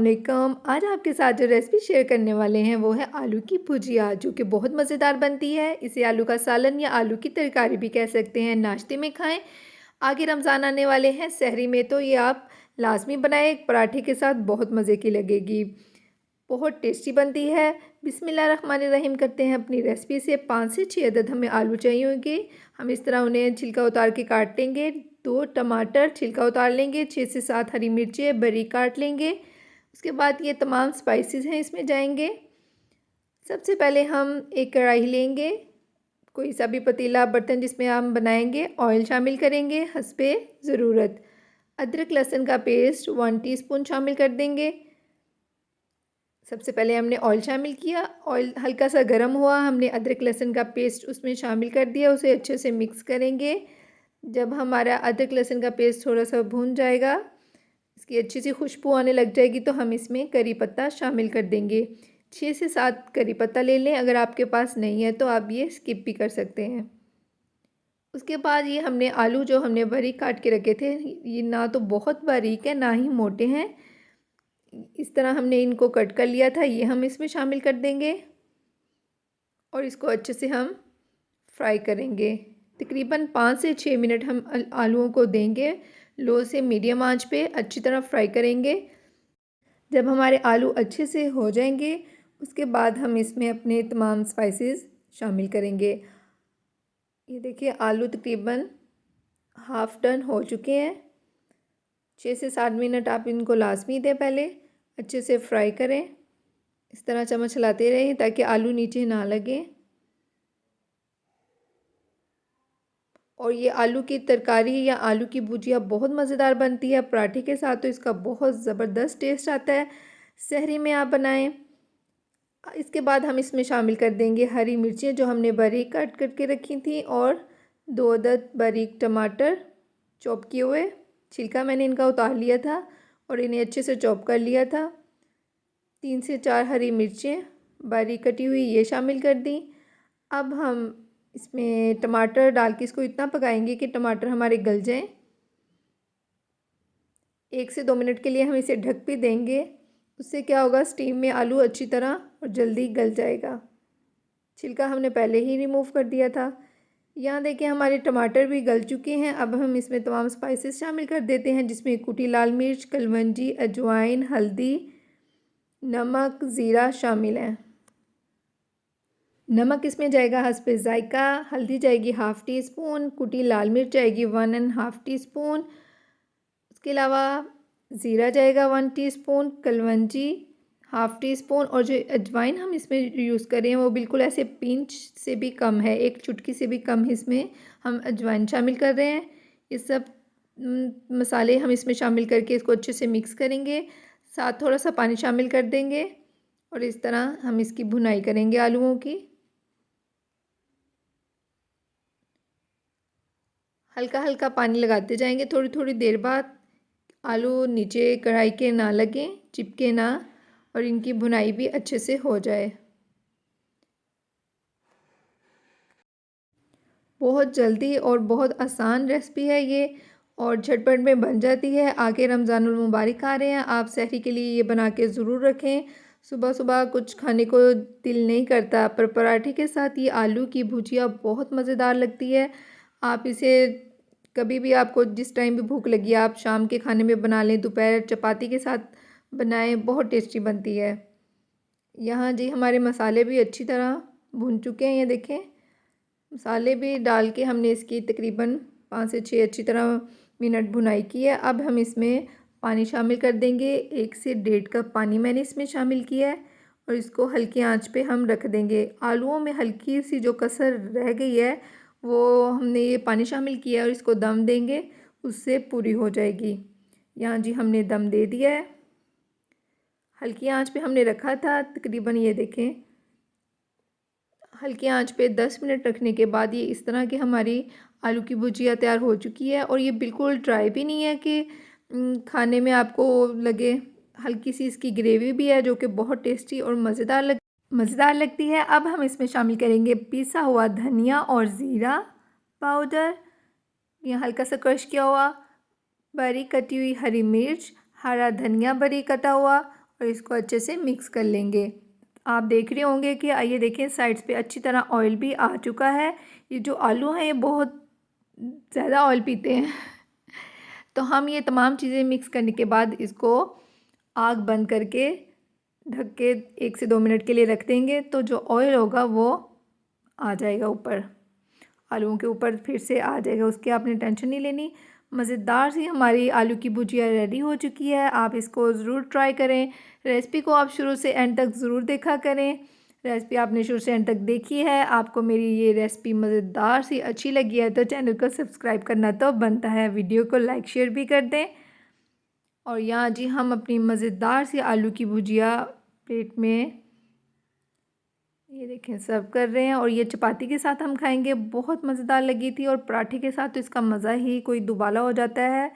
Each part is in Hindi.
वालेकुम। आज आपके साथ जो रेसिपी शेयर करने वाले हैं वो है आलू की भुजिया, जो कि बहुत मज़ेदार बनती है। इसे आलू का सालन या आलू की तरकारी भी कह सकते हैं। नाश्ते में खाएं, आगे रमज़ान आने वाले हैं, सहरी में तो ये आप लाजमी बनाएं। एक पराठे के साथ बहुत मज़े की लगेगी, बहुत टेस्टी बनती है। बिस्मिल्लाहिर्रहमानिर्रहीम करते हैं अपनी रेसिपी से। 5 से 6 अदद हमें आलू चाहिए होंगे। हम इस तरह उन्हें छिलका उतार के काट लेंगे। 2 टमाटर छिलका उतार लेंगे। 6 से 7 हरी मिर्चें बारीक काट लेंगे। उसके बाद ये तमाम स्पाइसेस हैं इसमें जाएंगे। सबसे पहले हम एक कढ़ाई लेंगे, कोई सा भी पतीला बर्तन जिसमें हम बनाएंगे। ऑयल शामिल करेंगे हस्बे ज़रूरत। अदरक लहसुन का पेस्ट 1 टीस्पून शामिल कर देंगे। सबसे पहले हमने ऑयल शामिल किया। ऑयल हल्का सा गर्म हुआ, हमने अदरक लहसुन का पेस्ट उसमें शामिल कर दिया। उसे अच्छे से मिक्स करेंगे। जब हमारा अदरक लहसुन का पेस्ट थोड़ा सा भून जाएगा, इसकी अच्छी सी खुशबू आने लग जाएगी, तो हम इसमें करी पत्ता शामिल कर देंगे। 6 से 7 करी पत्ता ले लें। अगर आपके पास नहीं है तो आप ये स्किप भी कर सकते हैं। उसके बाद ये हमने आलू जो हमने बारीक काट के रखे थे, ये ना तो बहुत बारीक है ना ही मोटे हैं, इस तरह हमने इनको कट कर लिया था। ये हम इसमें शामिल कर देंगे और इसको अच्छे से हम फ्राई करेंगे। तकरीबन 5 से 6 मिनट हम आलूओं को देंगे। लो से मीडियम आंच पे अच्छी तरह फ्राई करेंगे। जब हमारे आलू अच्छे से हो जाएंगे, उसके बाद हम इसमें अपने तमाम स्पाइसेस शामिल करेंगे। ये देखिए आलू तकरीबन हाफ़ डन हो चुके हैं। 6 से 7 मिनट आप इनको लाजमी दें, पहले अच्छे से फ्राई करें। इस तरह चम्मच चलाते रहें ताकि आलू नीचे ना लगे। और ये आलू की तरकारी या आलू की भुजिया बहुत मज़ेदार बनती है। पराठे के साथ तो इसका बहुत ज़बरदस्त टेस्ट आता है। सहरी में आप बनाएं। इसके बाद हम इसमें शामिल कर देंगे हरी मिर्चें जो हमने बारीक काट करके रखी थी, और 2 अदद बारीक टमाटर चॉप किए हुए। छिलका मैंने इनका उतार लिया था और इन्हें अच्छे से चॉप कर लिया था। 3 से 4 हरी मिर्चें बारीक कटी हुई ये शामिल कर दी। अब हम इसमें टमाटर डाल के इसको इतना पकाएंगे कि टमाटर हमारे गल जाएं। 1 से 2 मिनट के लिए हम इसे ढक भी देंगे। उससे क्या होगा, स्टीम में आलू अच्छी तरह और जल्दी गल जाएगा। छिलका हमने पहले ही रिमूव कर दिया था। यहाँ देखिए हमारे टमाटर भी गल चुके हैं। अब हम इसमें तमाम स्पाइसेस शामिल कर देते हैं, जिसमें कुटी लाल मिर्च, कलवंजी, अजवाइन, हल्दी, नमक, ज़ीरा शामिल है। नमक इसमें जाएगा हस्बे ज़ायका। हल्दी जाएगी हाफ़ टी स्पून। कुटी लाल मिर्च जाएगी 1½ टीस्पून। उसके अलावा ज़ीरा जाएगा 1 teaspoon. Kalonji half tea spoon. और जो अजवाइन हम इसमें यूज़ कर रहे हैं वो बिल्कुल ऐसे पिंच से भी कम है, एक चुटकी से भी कम इसमें हम अजवाइन शामिल कर रहे हैं। ये सब मसाले हम इसमें शामिल करके इसको अच्छे से मिक्स करेंगे। साथ थोड़ा सा पानी शामिल कर देंगे और इस तरह हम इसकी भुनाई करेंगे आलूओं की। हल्का हल्का पानी लगाते जाएंगे थोड़ी थोड़ी देर बाद। आलू नीचे कढ़ाई के ना लगें, चिपके ना, और इनकी भुनाई भी अच्छे से हो जाए। बहुत जल्दी और बहुत आसान रेसिपी है ये, और झटपट में बन जाती है। आगे रमज़ानुल मुबारक आ रहे हैं, आप सहरी के लिए ये बना के ज़रूर रखें। सुबह सुबह कुछ खाने को दिल नहीं करता, पर पराठे के साथ ये आलू की भुजिया बहुत मज़ेदार लगती है। आप इसे कभी भी, आपको जिस टाइम भी भूख लगी, आप शाम के खाने में बना लें, दोपहर चपाती के साथ बनाएं, बहुत टेस्टी बनती है। यहाँ जी हमारे मसाले भी अच्छी तरह भून चुके हैं। ये देखें मसाले भी डाल के हमने इसकी तकरीबन 5 से 6 अच्छी तरह मिनट भुनाई की है। अब हम इसमें पानी शामिल कर देंगे। 1 से 1.5 कप पानी मैंने इसमें शामिल किया है और इसको हल्की आंच पे हम रख देंगे। आलूओं में हल्की सी जो कसर रह गई है वो हमने ये पानी शामिल किया है और इसको दम देंगे, उससे पूरी हो जाएगी। यहाँ जी हमने दम दे दिया है। हल्की आंच पे हमने रखा था तकरीबन, ये देखें हल्की आंच पे 10 मिनट रखने के बाद ये इस तरह की हमारी आलू की भुजिया तैयार हो चुकी है। और ये बिल्कुल ड्राई भी नहीं है कि खाने में आपको लगे, हल्की सी इसकी ग्रेवी भी है जो कि बहुत टेस्टी और मज़ेदार लगती है। अब हम इसमें शामिल करेंगे पिसा हुआ धनिया और ज़ीरा पाउडर, ये हल्का सा क्रश किया हुआ, बारीक कटी हुई हरी मिर्च, हरा धनिया बारीक कटा हुआ, और इसको अच्छे से मिक्स कर लेंगे। आप देख रहे होंगे कि ये देखें साइड्स पे अच्छी तरह ऑयल भी आ चुका है। ये जो आलू हैं ये बहुत ज़्यादा ऑयल पीते हैं। तो हम ये तमाम चीज़ें मिक्स करने के बाद इसको आग बंद करके ढक के 1 से 2 मिनट के लिए रख देंगे, तो जो ऑयल होगा वो आ जाएगा ऊपर, आलूओं के ऊपर फिर से आ जाएगा, उसकी आपने टेंशन नहीं लेनी। मज़ेदार सी हमारी आलू की भुजिया रेडी हो चुकी है। आप इसको ज़रूर ट्राई करें। रेसिपी को आप शुरू से एंड तक ज़रूर देखा करें। रेसिपी आपने शुरू से एंड तक देखी है, आपको मेरी ये रेसिपी मज़ेदार सी अच्छी लगी है तो चैनल को सब्सक्राइब करना तो बनता है, वीडियो को लाइक शेयर भी कर दें। और यहाँ जी हम अपनी मज़ेदार सी आलू की भुजिया प्लेट में ये देखें सर्व कर रहे हैं, और ये चपाती के साथ हम खाएंगे, बहुत मज़ेदार लगी थी। और पराठे के साथ तो इसका मज़ा ही कोई दुबाला हो जाता है।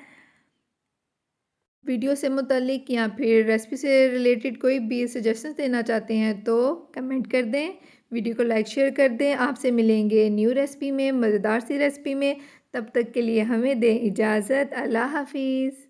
वीडियो से मुतल्लिक या फिर रेसिपी से रिलेटेड कोई भी सजेशंस देना चाहते हैं तो कमेंट कर दें, वीडियो को लाइक शेयर कर दें। आपसे मिलेंगे न्यू रेसिपी में, मज़ेदार सी रेसिपी में। तब तक के लिए हमें दें इजाज़त। अल्लाह हाफिज़।